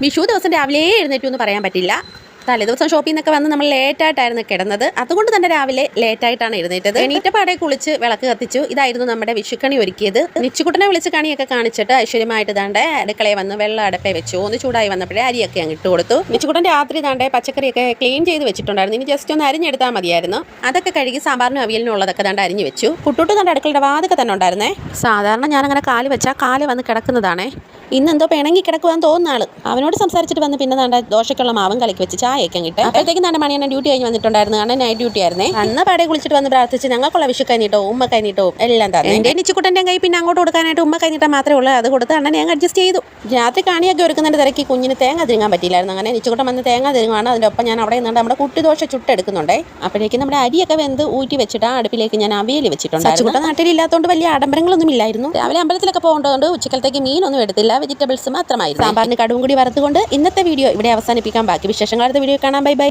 വിഷു ദിവസം രാവിലെ എഴുന്നേറ്റു എന്ന് പറയാൻ പറ്റില്ല. തലേദിവസം ഷോപ്പിൽ നിന്നൊക്കെ വന്ന് നമ്മൾ ലേറ്റായിട്ടായിരുന്നു കിടന്നത്. അതുകൊണ്ട് തന്നെ രാവിലെ ലേറ്റായിട്ടാണ് എഴുന്നേറ്റത്. എണീറ്റപ്പാടെ കുളിച്ച് വിളക്ക് കത്തിച്ചു. ഇതായിരുന്നു നമ്മുടെ വിഷുക്കണി ഒരുക്കിയത്. നിച്ചുകുട്ടനെ വിളിച്ച് കണിയൊക്കെ കാണിച്ചിട്ട് ഐശ്വര്യമായിട്ട് ദാണ്ടെ അടുക്കളയെ വന്ന് വെള്ളം അടുപ്പേ വെച്ചു. ഒന്ന് ചൂടായി വന്നപ്പോഴേ അരിയൊക്കെ അങ്ങ് ഇട്ട് കൊടുത്തു. നിച്ചുകുട്ടൻ രാത്രി ദാണ്ടെ പച്ചക്കറിയൊക്കെ ക്ലീൻ ചെയ്ത് വെച്ചിട്ടുണ്ടായിരുന്നു. ഇനി ജസ്റ്റ് ഒന്ന് അരിഞ്ഞെടുത്താൽ മതിയായിരുന്നു. അതൊക്കെ കഴുകി സാമ്പാറിനും അവിയലിനും ഉള്ളതൊക്കെ ദാണ്ടെ അരിഞ്ഞു വെച്ചു. കുട്ടൂട്ട് ദാണ്ടെ അടുക്കളയുടെ വാതൊക്കെ തന്നെ ഉണ്ടായിരുന്നേ. സാധാരണ ഞാനങ്ങനെ കാല് വെച്ചാൽ കാല് വന്ന് കിടക്കുന്നതാണേ. ഇന്നെന്തോ പിണങ്ങി കിടക്കുവാന്ന് തോന്നുന്ന ആള്. അവനോട് സംസാരിച്ചിട്ട് വന്ന് പിന്നെ ദാണ്ടെ ദോശക്കുള്ള മാവും കലക്കി വെച്ച് ചായയൊക്കെ കിട്ടും. അപ്പോഴത്തേക്കും തന്നെ മണിയണ്ണൻ ഡ്യൂട്ടി കഴിഞ്ഞ് വന്നിട്ടുണ്ടായിരുന്നു. കാരണം നൈറ്റ് ഡ്യൂട്ടി ആയിരുന്നേ. അന്ന് പാടെ കുളിച്ചിട്ട് വന്ന് പ്രാർത്ഥിച്ച് ഞങ്ങൾക്കുള്ള വിഷു കൈനീട്ടവും ഉമ്മ കൈനീട്ടവും എല്ലാം തന്നെ. എൻ്റെ നിച്ചുകുട്ടൻ്റെ കൈ പിന്നെ അങ്ങോട്ട് കൊടുക്കാനായിട്ട് ഉമ്മ കൈനീട്ടം മാത്രമേ ഉള്ളൂ. അത് കൊടുത്ത് അണ്ണനെ ഞങ്ങൾ അഡ്ജസ്റ്റ് ചെയ്തു. രാത്രി കാണിയൊക്കെ ഒരുക്കുന്നതിൻ്റെ തിരക്കി കുഞ്ഞിന് തേങ്ങ തിരുങ്ങാൻ പറ്റിയില്ലായിരുന്നു. അങ്ങനെ നിച്ചുകുട്ടൻ വന്ന് തേങ്ങ തിരുങ്ങുവാണ്. അതിൻ്റെ ഒപ്പം ഞാൻ അവിടെ നിന്നുകൊണ്ട് നമ്മുടെ കുട്ടിദോശ ചുട്ടെടുക്കുന്നുണ്ടേ. അപ്പോഴേക്കും നമ്മുടെ അരിയൊക്കെ വെന്ത് ഊറ്റി വെച്ചിട്ട് ആ അടുപ്പിലേക്ക് ഞാൻ അവിയൽ വെച്ചിട്ടുണ്ട്. നിച്ചുകുട്ടൻ നാട്ടിലില്ലാത്തതുകൊണ്ട് വലിയ ആഡംബരങ്ങളൊന്നും ഇല്ലായിരുന്നു. രാവിലെ അമ്പലത്തിലൊക്കെ പോകേണ്ടതുകൊണ്ട് ഉച്ചക്കലത്തേക്ക് മീനൊന്നും എടുത്തില്ല. വെജിറ്റബിൾസ് മാത്രമായിരുന്നു. സാമ്പാറിന് കടുവും കൂടി വറുത്തുകൊണ്ട് ഇന്നത്തെ വീഡിയോ ഇവിടെ അവസാനിപ്പിക്കാൻ. ബാക്കി വിശേഷങ്ങൾ അടുത്ത വീഡിയോ കാണാം. Bye bye.